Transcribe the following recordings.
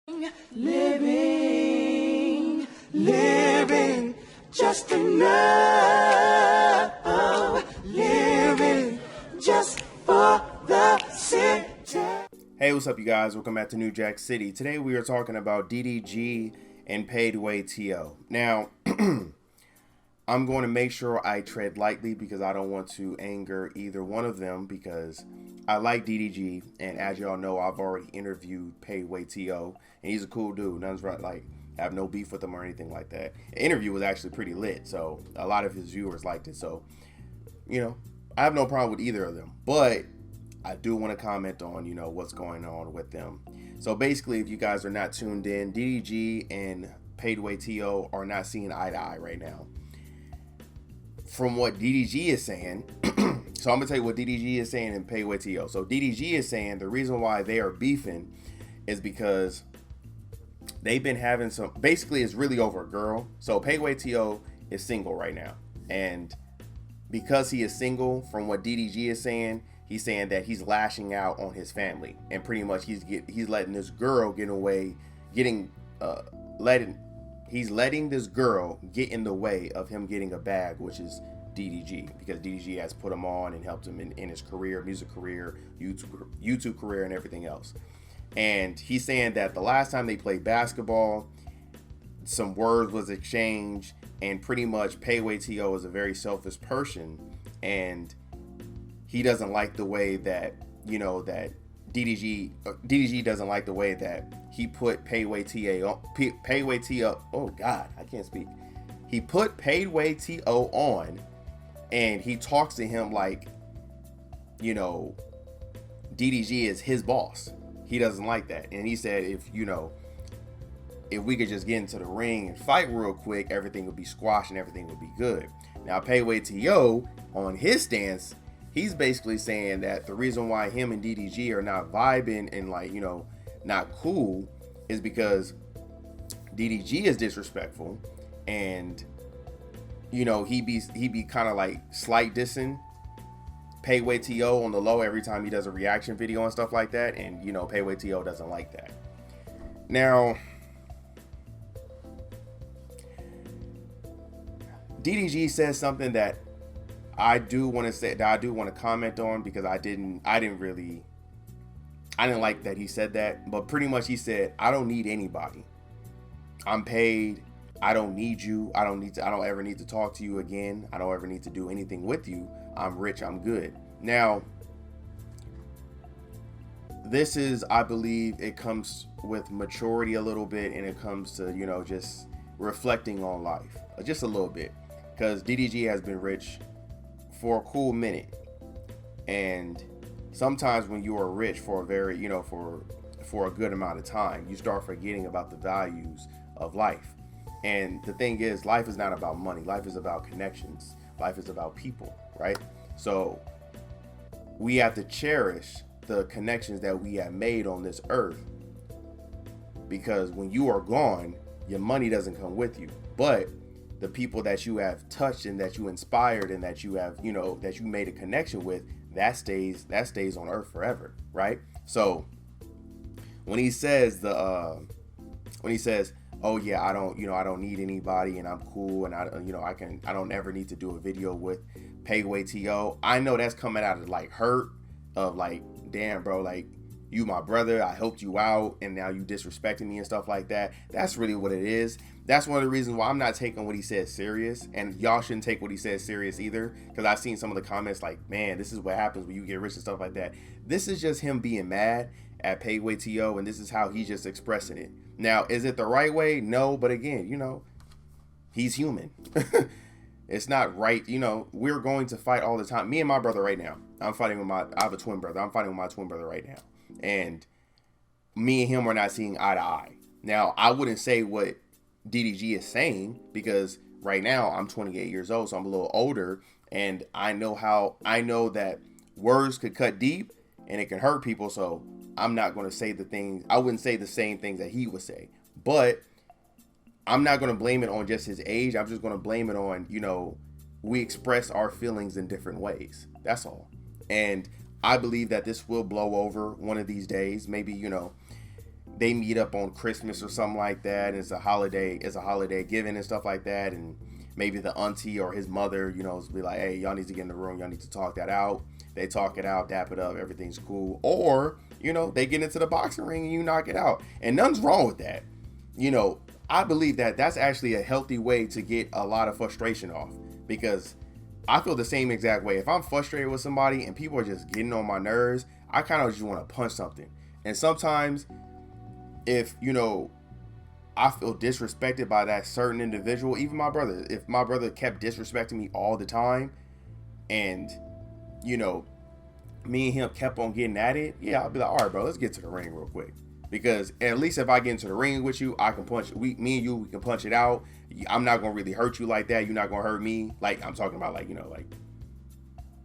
Living just enough, living just for the city. Hey, what's up, you guys? Welcome back to New Jack City. Today we are talking about DDG and Paidway T.O. Now, I'm going to make sure I tread lightly because I don't want to anger either one of them, because I like DDG, and as y'all know, I've already interviewed Paidway T.O, and he's a cool dude. Nothing's right, like, I have no beef with him or anything like that. The interview was actually pretty lit, so a lot of his viewers liked it. So, you know, I have no problem with either of them, but I do want to comment on, what's going on with them. So basically, if you guys are not tuned in, DDG and Paidway T.O are not seeing eye to eye right now. From what DDG is saying, so I'm gonna tell you what DDG is saying and Paidway T.O. So DDG is saying the reason why they are beefing is because they've been having some, basically it's really over a girl. So Paidway T.O is single right now, and because he is single, from what DDG is saying, he's saying that he's lashing out on his family, and pretty much he's letting this girl get away, he's letting this girl get in the way of him getting a bag, which is DDG, because DDG has put him on and helped him in his career, music career, YouTube career, and everything else. And he's saying that the last time they played basketball, some words was exchanged, and pretty much Paidway T.O is a very selfish person, and he doesn't like the way that, that DDG doesn't like the way that he put Paidway T.O, oh God, I can't speak. He put Paidway T.O on, and he talks to him like, DDG is his boss. He doesn't like that. And he said, if we could just get into the ring and fight real quick, everything would be squashed and everything would be good. Now, Paidway T.O, on his stance, he's basically saying that the reason why him and DDG are not vibing and not cool is because DDG is disrespectful, and he be kind of like slight dissing Paidway T.O on the low every time he does a reaction video and stuff like that, and Paidway T.O doesn't like that. Now, DDG says something that I do want to comment on, because I didn't like that he said that, but pretty much he said, I don't need anybody. I'm paid. I don't need you. I don't ever need to talk to you again. I don't ever need to do anything with you. I'm rich. I'm good. Now, this is, I believe it comes with maturity a little bit, and it comes to, just reflecting on life just a little bit, because DDG has been rich for a cool minute, and sometimes when you are rich for a very for a good amount of time, you start forgetting about the values of life. And the thing is, life is not about money. Life is about connections. Life is about people, right? So we have to cherish the connections that we have made on this earth, because when you are gone, your money doesn't come with you, but the people that you have touched and that you inspired and that you have, that you made a connection with, that stays on earth forever, right? So when he says oh yeah, I don't need anybody and I'm cool, and I don't ever need to do a video with Paidway T.O, I know that's coming out of like hurt of like, damn bro, like, you my brother, I helped you out, and now you disrespecting me and stuff like that. That's really what it is. That's one of the reasons why I'm not taking what he says serious, and y'all shouldn't take what he says serious either, because I've seen some of the comments like, man, this is what happens when you get rich and stuff like that. This is just him being mad at Paidway T.O, and this is how he's just expressing it. Now, is it the right way? No, but again, he's human. It's not right. We're going to fight all the time. Me and my brother right now, I have a twin brother. I'm fighting with my twin brother right now. And me and him are not seeing eye to eye. Now, I wouldn't say what DDG is saying, because right now I'm 28 years old, so I'm a little older, and I know that words could cut deep and it can hurt people. So I'm not going to say I wouldn't say the same things that he would say, but I'm not going to blame it on just his age. I'm just going to blame it on, we express our feelings in different ways. That's all. And I believe that this will blow over one of these days. Maybe, they meet up on Christmas or something like that, and it's a holiday giving and stuff like that, and maybe the auntie or his mother, be like, hey, y'all need to get in the room, y'all need to talk that out. They talk it out, dap it up, everything's cool. Or, they get into the boxing ring and you knock it out. And nothing's wrong with that. I believe that that's actually a healthy way to get a lot of frustration off, because I feel the same exact way. If I'm frustrated with somebody and people are just getting on my nerves, I kind of just want to punch something. And sometimes if, I feel disrespected by that certain individual, even my brother, if my brother kept disrespecting me all the time and, me and him kept on getting at it, yeah, I'll be like, all right, bro, let's get to the ring real quick. Because at least if I get into the ring with you, I can punch, me and you, we can punch it out. I'm not going to really hurt you like that. You're not going to hurt me. Like, I'm talking about, like,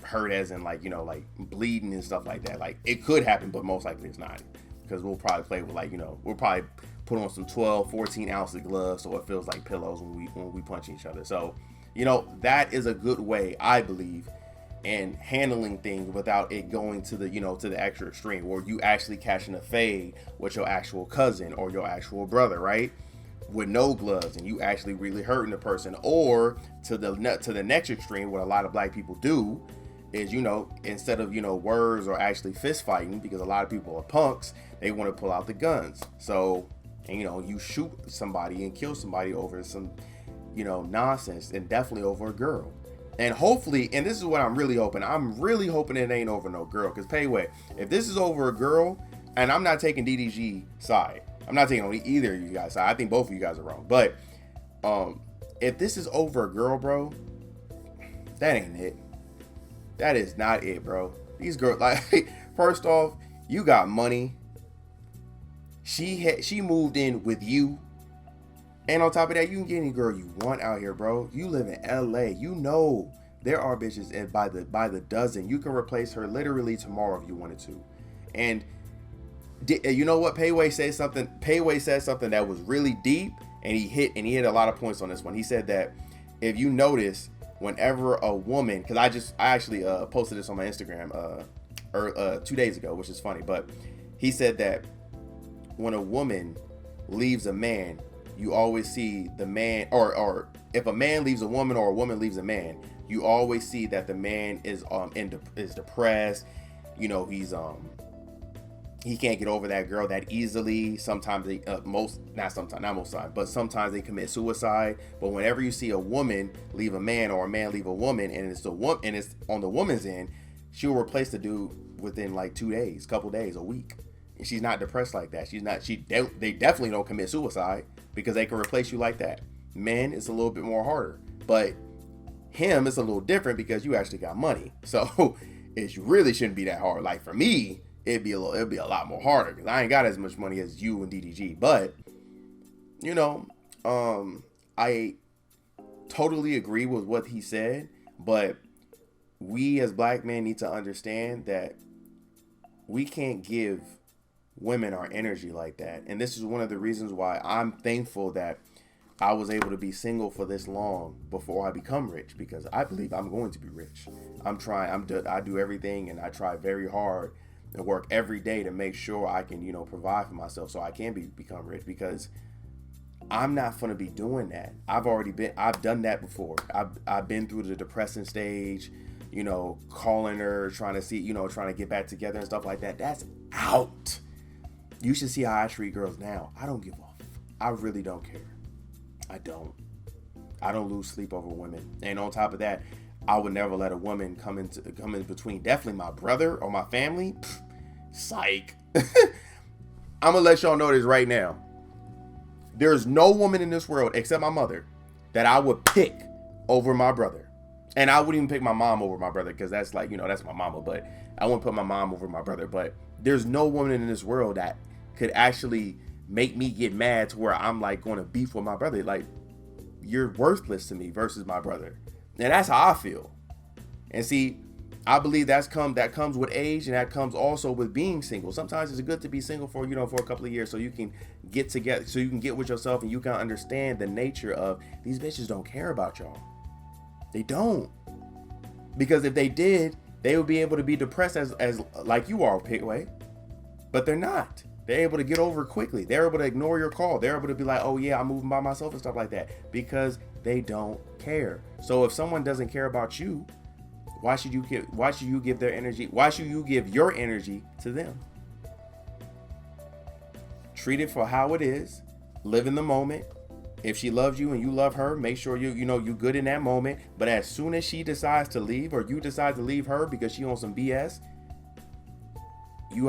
hurt as in, like, like bleeding and stuff like that. Like, it could happen, but most likely it's not. Because we'll probably play with, like, we'll probably put on some 12, 14 ounce gloves so it feels like pillows when we punch each other. So, that is a good way, I believe, in handling things without it going to the, to the extra extreme, where you actually catching a fade with your actual cousin or your actual brother, right? With no gloves, and you actually really hurting the person. Or to the next extreme, what a lot of black people do is, instead of, words or actually fist fighting, because a lot of people are punks, they want to pull out the guns. So, and, you shoot somebody and kill somebody over some, nonsense, and definitely over a girl. And hopefully, and this is what I'm really hoping it ain't over no girl. Because Paidway, if this is over a girl, and I'm not taking DDG side, I'm not taking on either of you guys side. I think both of you guys are wrong. But if this is over a girl, bro, that ain't it. That is not it, bro. These girls, like, first off, you got money. She moved in with you. And on top of that, you can get any girl you want out here, bro. You live in LA. There are bitches and by the dozen. You can replace her literally tomorrow if you wanted to. And you know what? Paidway said something that was really deep, and he hit a lot of points on this one. He said that if you notice, whenever a woman, because I actually posted this on my Instagram 2 days ago, which is funny, but he said that when a woman leaves a man, you always see the man, or if a man leaves a woman or a woman leaves a man, you always see that the man is depressed. He can't get over that girl that easily. Sometimes they not most times, but sometimes they commit suicide. But whenever you see a woman leave a man or a man leave a woman, and it's on the woman's end, she'll replace the dude within like 2 days, couple days, a week. And she's not depressed like that. They definitely don't commit suicide because they can replace you like that. Men, it's a little bit more harder, but him, it's a little different because you actually got money. So it really shouldn't be that hard. Like for me, it'd be a lot more harder because I ain't got as much money as you and DDG. But I totally agree with what he said. But we as black men need to understand that we can't give women our energy like that. And this is one of the reasons why I'm thankful that I was able to be single for this long before I become rich, because I believe I'm going to be rich. I do everything, and I try very hard and work every day to make sure I can, provide for myself so I can become rich, because I'm not going to be doing that. I've done that before. I've been through the depressing stage, calling her, trying to get back together and stuff like that. That's out. You should see how I treat girls now. I don't give a f. I really don't care. I don't lose sleep over women. And on top of that, I would never let a woman come in between. Definitely my brother or my family. Pfft, psych. I'm gonna let y'all know this right now. There's no woman in this world except my mother that I would pick over my brother. And I wouldn't even pick my mom over my brother, because that's like, that's my mama, but I wouldn't put my mom over my brother. But there's no woman in this world that could actually make me get mad to where I'm like going to beef with my brother. Like, you're worthless to me versus my brother. And that's how I feel. And see, I believe that comes with age, and that comes also with being single. Sometimes it's good to be single for a couple of years, so you can get together, so you can get with yourself, and you can understand the nature of these bitches don't care about y'all. They don't. Because if they did, they would be able to be depressed as like you are, Paidway. But they're not. They're able to get over it quickly. They're able to ignore your call. They're able to be like, oh yeah, I'm moving by myself and stuff like that, because they don't care. So if someone doesn't care about you, why should you give their energy? Why should you give your energy to them? Treat it for how it is. Live in the moment. If she loves you and you love her, make sure you good in that moment. But as soon as she decides to leave, or you decide to leave her because she on some BS, you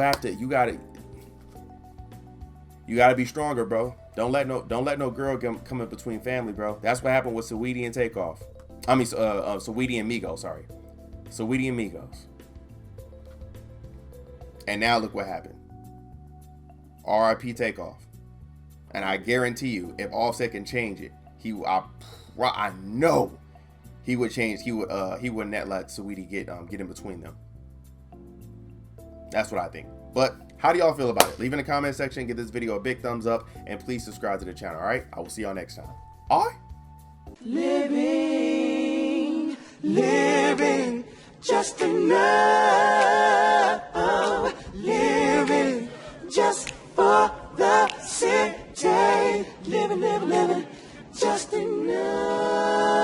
gotta be stronger, bro. Don't let no girl come in between family, bro. That's what happened with Saweetie and Takeoff. Saweetie and Migos, sorry. Saweetie and Migos. And now look what happened. R.I.P. Takeoff. And I guarantee you, if Offset can change it, I know he would change. He wouldn't let Saweetie get in between them. That's what I think. But how do y'all feel about it? Leave in the comment section. Give this video a big thumbs up, and please subscribe to the channel. All right, I will see y'all next time. All right. Living just enough. Living just for the city. Living just enough.